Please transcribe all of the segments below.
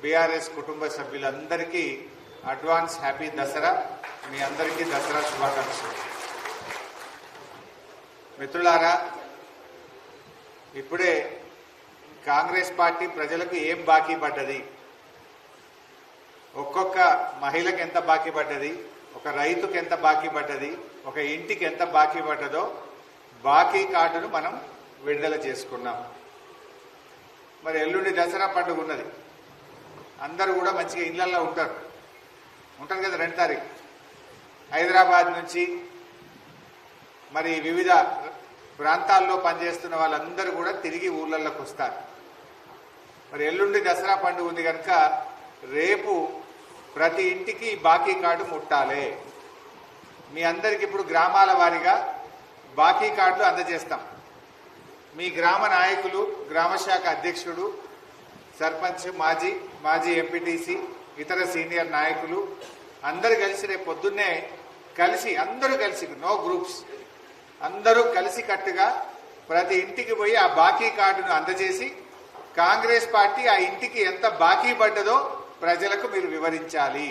BRS కుటుంబ సభ్యులందరికీ advance happy Dasara. మీ అందరికీ దసరా శుభాకాంక్షలు. మిత్రులారా, ఇప్పుడే కాంగ్రెస్ పార్టీ ప్రజలకు ఏం బాకీ పడ్డది, ఒక్కొక్క మహిళకి ఎంత బాకీ పడ్డది, ఒక రైతుకి ఎంత బాకీ పడ్డది, ఒక ఇంటికి ఎంత బాకీ పడ్డదో బాకీ కార్డును మనం విడుదల చేసుకున్నాం. మరి ఎల్లుండి దసరా పండుగ ఉన్నది. అందరూ కూడా మంచిగా ఇళ్లల్లో ఉంటారు కదా. 2 తారీఖు హైదరాబాద్ నుంచి మరి వివిధ ప్రాంతాల్లో పనిచేస్తున్న వాళ్ళందరూ కూడా తిరిగి ఊళ్ళల్లోకి వస్తారు. మరి ఎల్లుండి దసరా పండుగ ఉంది కనుక రేపు ప్రతి ఇంటికి బాకీ కార్డు ముట్టాలి. మీ అందరికి ఇప్పుడు గ్రామాల వారీగా బాకీ కార్డులు అందజేస్తాం. మీ గ్రామ నాయకులు, గ్రామ శాఖ అధ్యక్షుడు, సర్పంచ్, మాజీ ఎంపీటీసీ, ఇతర సీనియర్ నాయకులు అందరూ కలిసి రేపు పొద్దున్నే అందరూ కలిసి నో గ్రూప్స్, అందరూ కలిసి కట్టుగా ప్రతి ఇంటికి పోయి ఆ బాకీ కార్డును అందజేసి కాంగ్రెస్ పార్టీ ఆ ఇంటికి ఎంత బాకీ పడ్డదో ప్రజలకు మీరు వివరించాలి.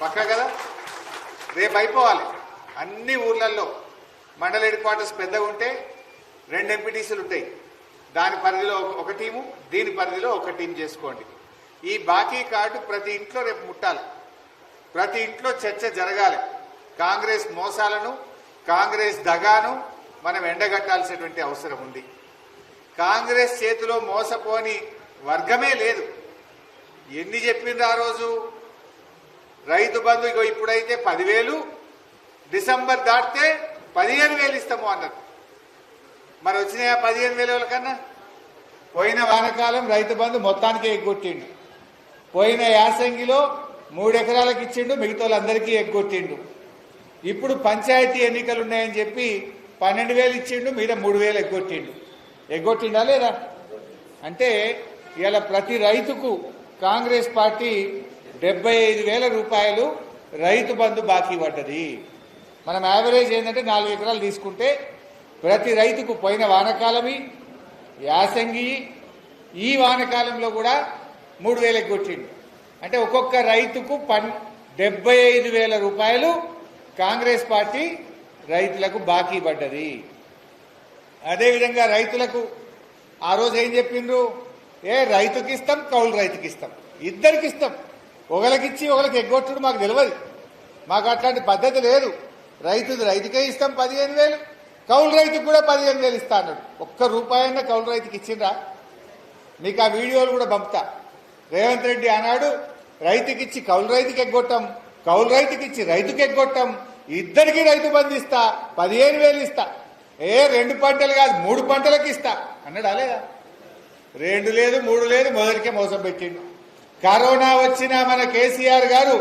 పక్కా కదా? రేపు అయిపోవాలి. అన్ని ఊర్లలో మండల హెడ్ క్వార్టర్స్ పెద్దగా ఉంటే 2 ఎంపీటీసీలు ఉంటాయి. దాని పరిధిలో ఒక టీము, దీని పరిధిలో ఒక టీం చేసుకోండి. ఈ బాకీ కార్డు ప్రతి ఇంట్లో రేపు ముట్టాలి. ప్రతి ఇంట్లో చర్చ జరగాలి. కాంగ్రెస్ మోసాలను, కాంగ్రెస్ దగాను మనం ఎండగట్టాల్సినటువంటి అవసరం ఉంది. కాంగ్రెస్ చేతిలో మోసపోని వర్గమే లేదు. ఎన్ని చెప్పింది ఆ రోజు? రైతు బంధు ఇప్పుడైతే 10,000, డిసెంబర్ దాటితే 15,000 ఇస్తాము అన్నారు. మరి వచ్చినాయా 15,000 కన్నా? పోయిన వానకాలం రైతు బంధు మొత్తానికి ఎగ్గొట్టిండు. పోయిన యాసంగిలో 3 ఎకరాలకు ఇచ్చిండు, మిగతా వాళ్ళందరికీ ఎగ్గొట్టిండు. ఇప్పుడు పంచాయతీ ఎన్నికలు ఉన్నాయని చెప్పి 12,000 ఇచ్చిండు, మీద 3,000 ఎగ్గొట్టిండా లేదా? అంటే ఇలా ప్రతి రైతుకు కాంగ్రెస్ పార్టీ 75,000 రూపాయలు రైతు బంధు బాకీ పడ్డది. మనం యావరేజ్ ఏంటంటే 4 ఎకరాలు తీసుకుంటే ప్రతి రైతుకు పోయిన వానకాలమి, యాసంగి, ఈ వానకాలంలో కూడా 3,000 ఎగ్గొట్టిండు. అంటే ఒక్కొక్క రైతుకు 75,000 రూపాయలు కాంగ్రెస్ పార్టీ రైతులకు బాకీ పడ్డది. అదేవిధంగా రైతులకు ఆ రోజు ఏం చెప్పిండ్రు? రైతుకి ఇస్తాం, కౌలు రైతుకి ఇస్తాం, ఇద్దరికి ఇస్తాం. ఒకరికిచ్చి ఒకరికి ఎగ్గొట్టుడు మాకు తెలియదు. మాకు అట్లాంటి పద్ధతి లేదు. రైతుకే ఇస్తాం 15,000, కౌలు రైతుకు కూడా 15,000 ఇస్తా అన్నాడు. ఒక్క రూపాయన్న కౌలు రైతుకి ఇచ్చిండ్రా? మీకు ఆ వీడియోలు కూడా పంపుతా. రేవంత్ రెడ్డి అన్నాడు, రైతుకిచ్చి కౌలు రైతుకి ఎగ్గొట్టాం, కౌలు రైతుకిచ్చి రైతుకి ఎగ్గొట్టాం, ఇద్దరికి రైతు బంధు ఇస్తా, 15,000 ఇస్తా, 2 పంటలు కాదు 3 పంటలకు ఇస్తా అన్నాడా లేదా? 2 లేదు 3 లేదు, మొదటికే మోసం పెట్టిండు. కరోనా వచ్చినా మన కేసీఆర్ గారు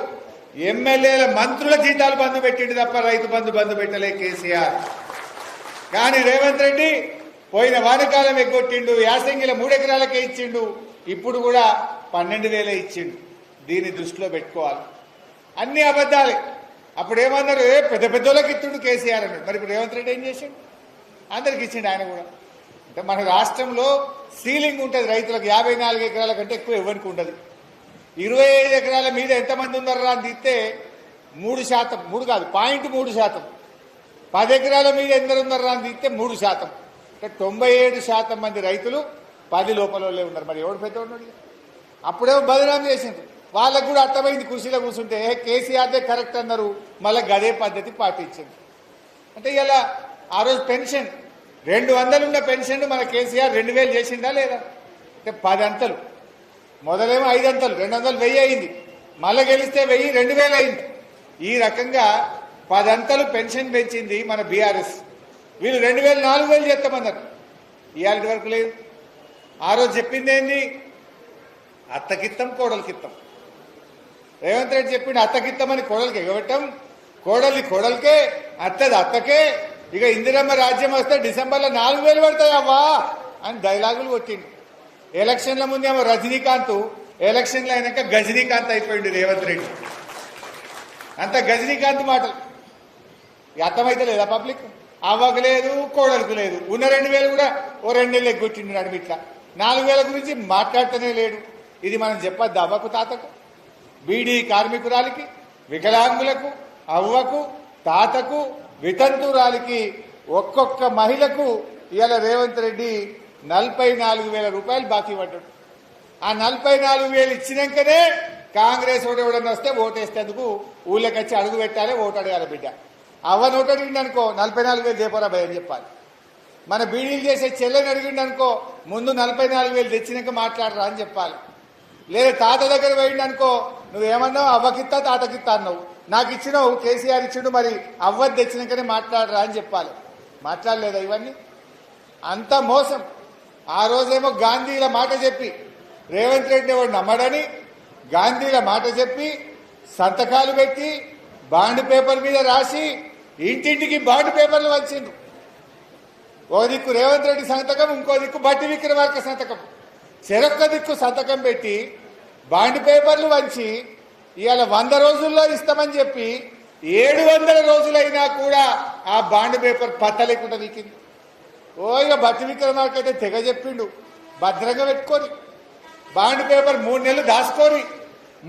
ఎమ్మెల్యేల, మంత్రుల జీతాలు బంధు పెట్టిండు తప్ప రైతు బంధు పెట్టలే కేసీఆర్. కానీ రేవంత్ రెడ్డి పోయిన వానకాలం ఎగ్గొట్టిండు, యాసంగిల 3 ఎకరాలకే ఇచ్చిండు, ఇప్పుడు కూడా 12,000 ఇచ్చిండు. దీన్ని దృష్టిలో పెట్టుకోవాలి. అన్ని అబద్ధాలే. అప్పుడు ఏమన్నారు? పెద్ద పెద్దోళ్ళకి ఇచ్చిండు కేసీఆర్ అన్నాడు. మరి ఇప్పుడు రేవంత్ రెడ్డి ఏం చేసిండు? అందరికి ఇచ్చిండు ఆయన కూడా. అంటే మన రాష్ట్రంలో సీలింగ్ ఉంటుంది రైతులకు. 54 ఎకరాల కంటే ఎక్కువ ఎవరికి ఉండదు. 25 ఎకరాల మీద ఎంతమంది ఉన్నారా అని తీస్తే 3%, 3 కాదు 0.3%. 10 ఎకరాల మీద ఎందరు ఉన్నారా అని తీస్తే 3%. అంటే 97% మంది రైతులు 10 లోపలే ఉన్నారు. మరి ఎవడు పెద్ద ఉన్నాడు? అప్పుడేమో బదనాం చేసిండ్రు. వాళ్ళకు కూడా అర్థమైంది. కుర్చీలో కూర్చుంటే కేసీఆర్దే కరెక్ట్ అన్నారు, మళ్ళీ గదే పద్ధతి పాటించింది. అంటే ఇలా ఆ రోజు పెన్షన్ 200 ఉన్న పెన్షన్ మన కేసీఆర్ 2,000 చేసిందా లేదా? అంటే 10 అంతలు. మొదలేమో 5 అంతలు, 200, 1000 అయింది. మళ్ళీ గెలిస్తే 1000, 2,000 అయింది. ఈ రకంగా 10 అంతలు పెన్షన్ పెంచింది మన బీఆర్ఎస్. వీళ్ళు 2,000, 4,000 చేస్తామన్నారు. ఇవాళ వరకు లేదు. ఆ రోజు చెప్పింది ఏంది? అత్తకిత్తం, కోడలికిత్తం. రేవంత్ రెడ్డి చెప్పిండు అత్తకిత్తమని కోడలికి ఎగబెట్టం, కోడలికే, అత్తది అత్తకే. ఇక ఇందిరమ్మ రాజ్యం వస్తే డిసెంబర్లో 4,000 పడతాయవ్వా అని డైలాగులు కొట్టిండు. ఎలక్షన్ల ముందేమో రజనీకాంత్, ఎలక్షన్లు అయినాక గజనీకాంత్ అయిపోయింది రేవంత్ రెడ్డి. అంత గజనీకాంత్ మాటలు అర్థమైతే లేదా పబ్లిక్? అవ్వకు లేదు, కోడలకు లేదు. ఉన్న 2,000 కూడా ఓ 2 నెలలు ఎగ్గొట్టిండు నడిమిట్లా. 4,000 గురించి మాట్లాడుతూనే లేడు. ఇది మనం చెప్పొద్దు అవ్వకు తాతకు, బీడీ కార్మికురాలికి, వికలాంగులకు, అవ్వకు, తాతకు, వితంతురాలికి, ఒక్కొక్క మహిళకు ఇవాళ రేవంత్ రెడ్డి 44,000 రూపాయలు బాకీ పడ్డాడు. ఆ 44,000 ఇచ్చినాకనే కాంగ్రెస్ ఓటు ఎవడన్నా వస్తే ఓటేస్తేందుకు ఊళ్ళకి వచ్చి అడుగు పెట్టాలి, ఓటు అడగాలి. బిడ్డ అవ్వ నోటు అడిగింది అనుకో 44,000 దేపోరా భయ అని చెప్పాలి. మన బీడీలు చేసే చెల్లెని అడిగిండు అనుకో ముందు 44,000 తెచ్చినాక మాట్లాడరా అని చెప్పాలి. లేదా తాత దగ్గర పోయిండు అనుకో నువ్వేమన్నావు అవ్వకిత్తా తాతకిత్తా అన్నావు, నాకు ఇచ్చినావు కేసీఆర్ ఇచ్చిండు మరి అవ్వది తెచ్చినాకనే మాట్లాడరా అని చెప్పాలి. మాట్లాడలేదా ఇవన్నీ? అంత మోసం. ఆ రోజేమో గాంధీల మాట చెప్పి రేవంత్ రెడ్డి ఎవడు నమ్మడని గాంధీల మాట చెప్పి సంతకాలు పెట్టి బాండ్ పేపర్ మీద రాసి ఇంటింటికి బాండ్ పేపర్లు వంచిండు. ఓ దిక్కు రేవంత్ రెడ్డి సంతకం, ఇంకో దిక్కు బట్టి విక్రమార్క సంతకం, చెరొక్క దిక్కు సంతకం పెట్టి బాండ్ పేపర్లు వంచి ఇవాళ 100 రోజుల్లో ఇస్తామని చెప్పి 700 రోజులైనా కూడా ఆ బాండ్ పేపర్ పత్త లేకుండా వీకింది. ఇక బట్టి విక్రమార్క అయితే తెగ చెప్పిండు భద్రంగా పెట్టుకొని బాండ్ పేపర్ 3 నెలలు దాచుకొని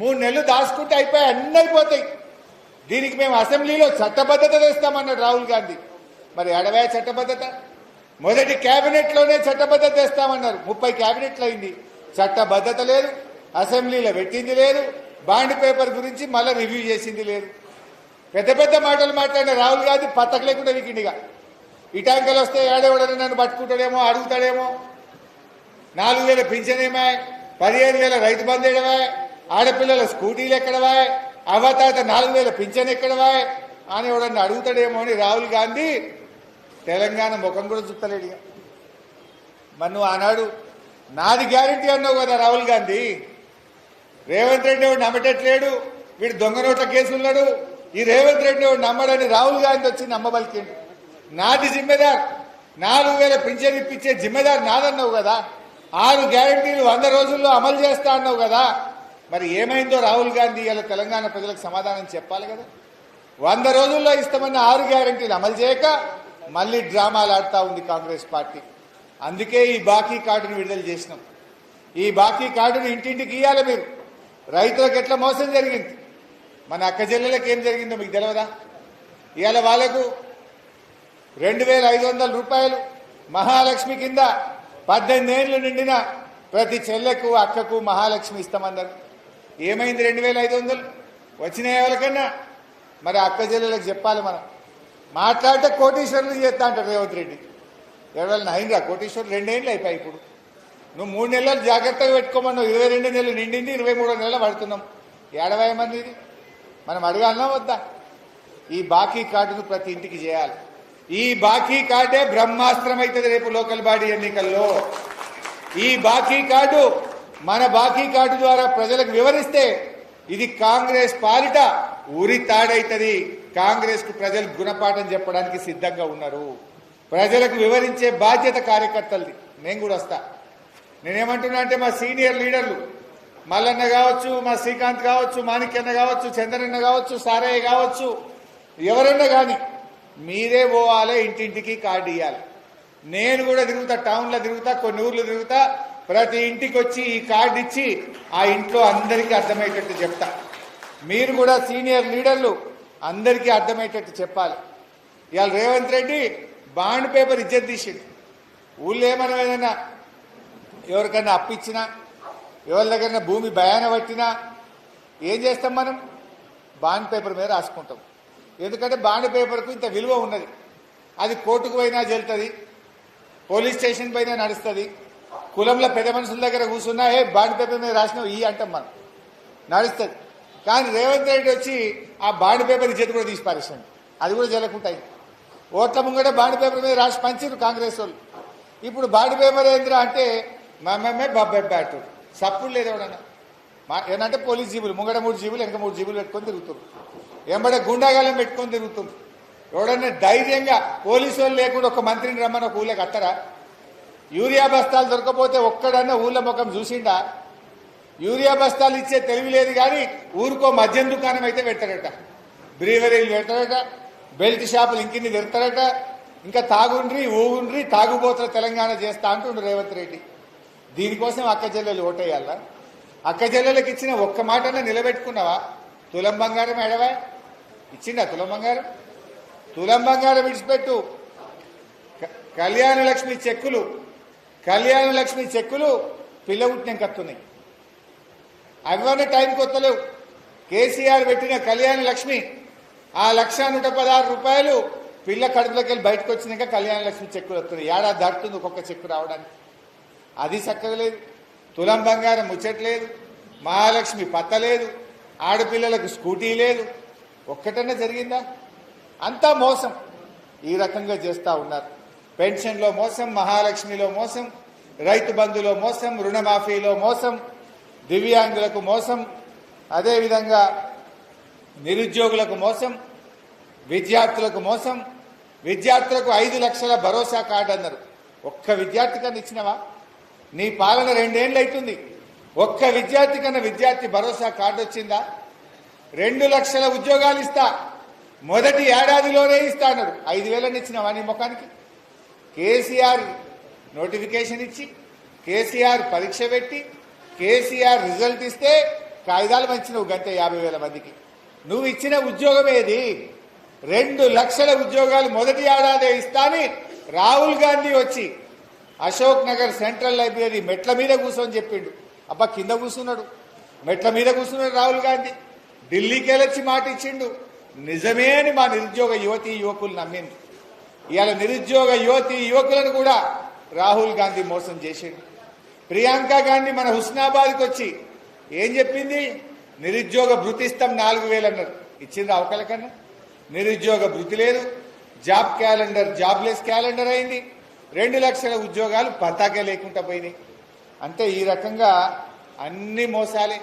3 నెలలు దాచుకుంటే అయిపోయి అన్నీ అయిపోతాయి. దీనికి మేము అసెంబ్లీలో చట్టబద్ధత తెస్తామన్నాడు రాహుల్ గాంధీ. మరి అడవే చట్టబద్ధత? మొదటి క్యాబినెట్లోనే చట్టబద్ధత తెస్తామన్నారు, 30 క్యాబినెట్లు అయింది, చట్టబద్ధత లేదు, అసెంబ్లీలో పెట్టింది లేదు, బాండ్ పేపర్ గురించి మళ్ళీ రివ్యూ చేసింది లేదు. పెద్ద పెద్ద మాటలు మాట్లాడిన రాహుల్ గాంధీ పత్తకు లేకుండా వీకిండిగా ఇటాంకలు వస్తే ఏడేవాడని నన్ను పట్టుకుంటాడేమో, అడుగుతాడేమో, 4,000 పింఛనేమా, 15,000 రైతు బంధు ఎడవా, ఆడపిల్లల స్కూటీలు ఎక్కడవా, అవతాత 4,000 పింఛన్ ఎక్కడవా అని ఎవడన్నా అడుగుతాడేమో అని రాహుల్ గాంధీ తెలంగాణ ముఖం కూడా చూస్తలేడు. మరి నువ్వు ఆనాడు నాది గ్యారంటీ అన్నావు కదా రాహుల్ గాంధీ. రేవంత్ రెడ్డి ఎవడు నమ్మటట్లేడు, వీడు దొంగ నోట్ల కేసున్నాడు, ఈ రేవంత్ రెడ్డి ఎవడు నమ్మడని రాహుల్ గాంధీ వచ్చి నమ్మబలికిండు. నాది జిమ్మెదార్, 4,000 పింఛన్ ఇప్పించే జిమ్మెదార్ నాదన్నావు కదా, 6 గ్యారంటీలు 100 రోజుల్లో అమలు చేస్తా అన్నావు కదా. మరి ఏమైందో రాహుల్ గాంధీ ఇలా తెలంగాణ ప్రజలకు సమాధానం చెప్పాలి కదా. 100 రోజుల్లో ఇస్తామన్న 6 గ్యారంటీలు అమలు చేయక మళ్ళీ డ్రామాలు ఆడుతూ ఉంది కాంగ్రెస్ పార్టీ. అందుకే ఈ బాకీ కార్డును విడుదల చేసినాం. ఈ బాకీ కార్డును ఇంటింటికి ఇవ్వాలి. మీరు రైతులకు ఎట్లా మోసం జరిగింది, మన అక్క చెల్లెలకు ఏం జరిగిందో మీకు తెలియదా? ఇవాళ వాళ్లకు 2,500 రూపాయలు మహాలక్ష్మి కింద 18 ఏళ్లు నిండిన ప్రతి చెల్లెకు అక్కకు మహాలక్ష్మి ఇస్తామన్నారు. ఏమైంది 2,500 వచ్చినాయి ఎవరికన్నా? మరి అక్క చెల్లెలకు చెప్పాలి. మనం మాట్లాడితే కోటీశ్వరులు చేస్తా అంటారు రేవంత్ రెడ్డి. ఎవరైనా అయిందా కోటీశ్వరులు? 2 ఏళ్ళు అయిపోయి. ఇప్పుడు నువ్వు 3 నెలలు జాగ్రత్తగా పెట్టుకోమన్నావు, 22 నెలలు నిండింది, 23 నెలలు పడుతున్నాం. 70 మంది ఇది మనం అడగాలన్నా వద్దా? ఈ బాకీ కార్డును ప్రతి ఇంటికి చేయాలి. ఈ బాకీ కార్డే బ్రహ్మాస్త్రం అవుతుంది రేపు లోకల్ బాడీ ఎన్నికల్లో. ఈ బాకీ కార్డు మన బాకీ కార్డు ద్వారా ప్రజలకు వివరిస్తే ఇది కాంగ్రెస్ పాలిట ఊరి తాడైతుంది. కాంగ్రెస్ కు ప్రజలు గుణపాఠం చెప్పడానికి సిద్ధంగా ఉన్నారు. ప్రజలకు వివరించే బాధ్యత కార్యకర్తలది. నేను కూడా వస్తా. నేనేమంటున్నా అంటే మా సీనియర్ లీడర్లు మల్లన్న కావచ్చు, మా శ్రీకాంత్ కావచ్చు, మాణిక్యన్న కావచ్చు, చంద్రన్న కావచ్చు, సారయ్య కావచ్చు, ఎవరన్నా కానీ మీరే పోవాలి, ఇంటింటికి కార్డు ఇవ్వాలి. నేను కూడా తిరుగుతా, టౌన్లో తిరుగుతా, కొన్ని ఊర్లు తిరుగుతా, ప్రతి ఇంటికి వచ్చి ఈ కార్డు ఇచ్చి ఆ ఇంట్లో అందరికీ అర్థమయ్యేటట్టు చెప్తా. మీరు కూడా సీనియర్ లీడర్లు అందరికీ అర్థమయ్యేటట్టు చెప్పాలి. ఇవాళ రేవంత్ రెడ్డి బాండ్ పేపర్ ఇజ్జత్ తీసిండు. ఊళ్ళో ఏమైనా ఏదైనా ఎవరికైనా అప్పిచ్చినా, ఎవరి దగ్గర భూమి భయాన పట్టినా ఏం చేస్తాం? మనం బాండ్ పేపర్ మీద రాసుకుంటాం. ఎందుకంటే బాండ్ పేపర్కు ఇంత విలువ ఉన్నది. అది కోర్టుకు పోయినా చెల్తుంది, పోలీస్ స్టేషన్ పైన నడుస్తుంది. కులంలో పెద్ద మనుషుల దగ్గర కూర్చున్నా బాండ్ పేపర్ మీద రాసినావు ఈ అంటాం, మనం నడుస్తుంది. కానీ రేవంత్ రెడ్డి వచ్చి ఆ బాండ్ పేపర్ ఇజ్జత్ కూడా తీసి పారేసాడు. అది కూడా జరగకుంటాయి. ఓట్ల ముంగడే బాండ్ పేపర్ మీద రాసి పంచారు కాంగ్రెస్ వాళ్ళు. ఇప్పుడు బాండ్ పేపర్ ఏంద్రా అంటే మేమే బ్యాట్ సప్పుడు లేదు. ఎవడన్నా ఏంటంటే పోలీస్ జీబులు ముంగడ 3 జీబులు వెనక 3 జీబులు పెట్టుకొని తిరుగుతారు. ఎంబడే గుండాగాలం పెట్టుకొని తిరుగుతుంది. ఎవడన్నా ధైర్యంగా పోలీసు వాళ్ళు లేకుండా ఒక మంత్రిని రమ్మని ఒక ఊళ్ళకి అత్తరా? యూరియా బస్తాలు దొరకపోతే ఒక్కడన్నా ఊళ్ళ ముఖం చూసిండా? యూరియా బస్తాలు ఇచ్చే తెలివి లేదు. కానీ ఊరికో మద్యం దుకాణం అయితే పెడతారట, బ్రీవరీలు పెడతారట, బెల్ట్ షాపులు ఇంకిన్ని పెడతారట. ఇంకా తాగుండ్రి ఊగుండ్రి తాగుబోతుల తెలంగాణ చేస్తా అంటుండ్రు రేవంత్ రెడ్డి. దీనికోసం అక్క చెల్లెలు ఓటేయాలా? అక్క చెల్లెలకు ఇచ్చిన ఒక్క మాటన నిలబెట్టుకున్నావా? తులం బంగారం ఎడవా? ఇచ్చిండా తులం బంగారం? తులం బంగారం విడిచిపెట్టు. కళ్యాణ లక్ష్మి చెక్కులు పిల్ల పుట్టిన కత్తున్నాయి. అవన్నీ టైంకి వస్తలేవు. కేసీఆర్ పెట్టిన కళ్యాణ లక్ష్మి ఆ 1,116 రూపాయలు పిల్ల కడుపులోకి వెళ్ళి బయటకు వచ్చినాక కళ్యాణ లక్ష్మి చెక్కులు వస్తున్నాయి. ఏడాది దాటుతుంది ఒక్కొక్క చెక్కు రావడానికి. అది చక్కగా లేదు. తులం బంగారం ముచ్చట్లేదు, మహాలక్ష్మి పత్తలేదు, ఆడపిల్లలకు స్కూటీ లేదు. ఒక్కటన్నా జరిగిందా? అంతా మోసం. ఈ రకంగా చేస్తూ ఉన్నారు. పెన్షన్లో మోసం, మహాలక్ష్మిలో మోసం, రైతు బంధులో మోసం, రుణమాఫీలో మోసం, దివ్యాంగులకు మోసం, అదేవిధంగా నిరుద్యోగులకు మోసం, విద్యార్థులకు మోసం. విద్యార్థులకు 5 లక్షల భరోసా కార్డు అన్నారు. ఒక్క విద్యార్థి కన్నా ఇచ్చినవా? నీ పాలన 2 ఏళ్ళు అవుతుంది. ఒక్క విద్యార్థి కన్నా విద్యార్థి భరోసా కార్డు వచ్చిందా? 2 లక్షల ఉద్యోగాలు ఇస్తా, మొదటి ఏడాదిలోనే ఇస్తా అన్నాడు. 5,000 ఇచ్చినవా నీ ముఖానికి? కేసీఆర్ నోటిఫికేషన్ ఇచ్చి, కేసీఆర్ పరీక్ష పెట్టి, కేసీఆర్ రిజల్ట్ ఇస్తే కాగితాలు పంచినవు గంటే 50,000 మందికి. నువ్వు ఇచ్చిన ఉద్యోగం ఏది? 2 లక్షల ఉద్యోగాలు మొదటి ఏడాదే ఇస్తాని రాహుల్ గాంధీ వచ్చి అశోక్ నగర్ సెంట్రల్ లైబ్రరీ మెట్ల మీద కూర్చొని చెప్పిండు. అబ్బా కింద కూర్చున్నాడు, మెట్ల మీద కూర్చున్నాడు రాహుల్ గాంధీ. ఢిల్లీకి వెళ్ళొచ్చి మాట ఇచ్చిండు. నిజమే అని మా నిరుద్యోగ యువతీ యువకులు నమ్మింది. ఇవాళ నిరుద్యోగ యువతీ యువకులను కూడా రాహుల్ గాంధీ మోసం చేసిండు. ప్రియాంక గాంధీ మన హుస్నాబాద్కి వచ్చి ఏం చెప్పింది? నిరుద్యోగ భృతి ఇస్తాం 4,000 అన్నారు. ఇచ్చింది అవకల కన్నా? నిరుద్యోగ భృతి లేదు. జాబ్ క్యాలెండర్ జాబ్లెస్ క్యాలెండర్ అయింది. 2 లక్షల ఉద్యోగాలు పతాకే లేకుండా పోయినాయి. అంటే ఈ రకంగా అన్ని మోసాలే.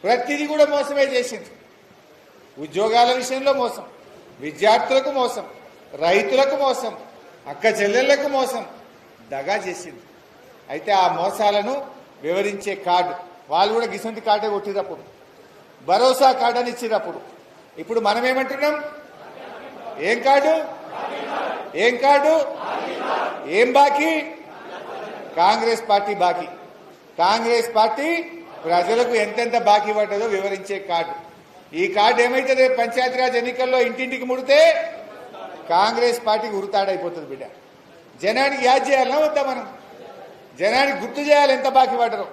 ప్రతిదీ కూడా మోసమే చేసింది. ఉద్యోగాల విషయంలో మోసం, విద్యార్థులకు మోసం, రైతులకు మోసం, అక్క చెల్లెళ్లకు మోసం, దగా చేసింది. అయితే ఆ మోసాలను వివరించే కార్డు వాళ్ళు కూడా గిసంటి కార్డే కొట్టినప్పుడు, భరోసా కార్డు అని ఇచ్చినప్పుడు, ఇప్పుడు మనం ఏమంటున్నాం? ఏం కార్డు? ఏం కార్డు? ఏం బాకీ? కాంగ్రెస్ పార్టీ బాకీ. కాంగ్రెస్ పార్టీ ప్రజలకు ఎంతెంత బాకీ పడ్డదో వివరించే కార్డు. ఈ కార్డు ఏమైతే రేపు పంచాయతీరాజ్ ఎన్నికల్లో ఇంటింటికి ముడితే కాంగ్రెస్ పార్టీకి ఉరుతాడైపోతుంది బిడ్డ. జనానికి యాద్ చేయాలన్నా వద్దా? మనం జనానికి గుర్తు చేయాలి ఎంత బాకీ పడ్డరో.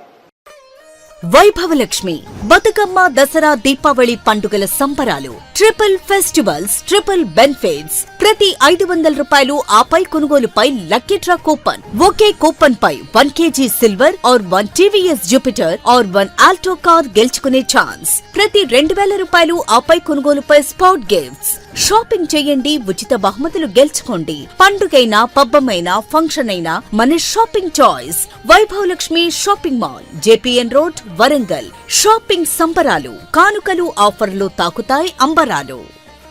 వైభవలక్ష్మి బతుకమ్మ, దసరా, దీపావళి పండుగల సంబరాలు. Triple festivals, triple benefits. ప్రతి 500 రూపాయలు ఆపై కొనుగోలుపై లక్కీ డ్రా కూపన్. ఒకే కూపన్ పై 1 kg silver or 1 TVS Jupiter or 1 Alto car గెలుచుకునే ఛాన్స్. ప్రతి 2,000 రూపాయలు ఆపై కొనుగోలుపై స్పాట్ గిఫ్ట్స్. షాపింగ్ చేయండి, ఉచిత బహుమతులు గెలుచుకోండి. పండుగైనా, పబ్బమైనా, ఫంక్షన్ అయినా మన shopping choice Vaibhav Lakshmi shopping mall, JPN road, Warangal. Shopping సంబరాలు, కానుకలు, ఆఫర్లు తాకుతాయి అంబరాలు.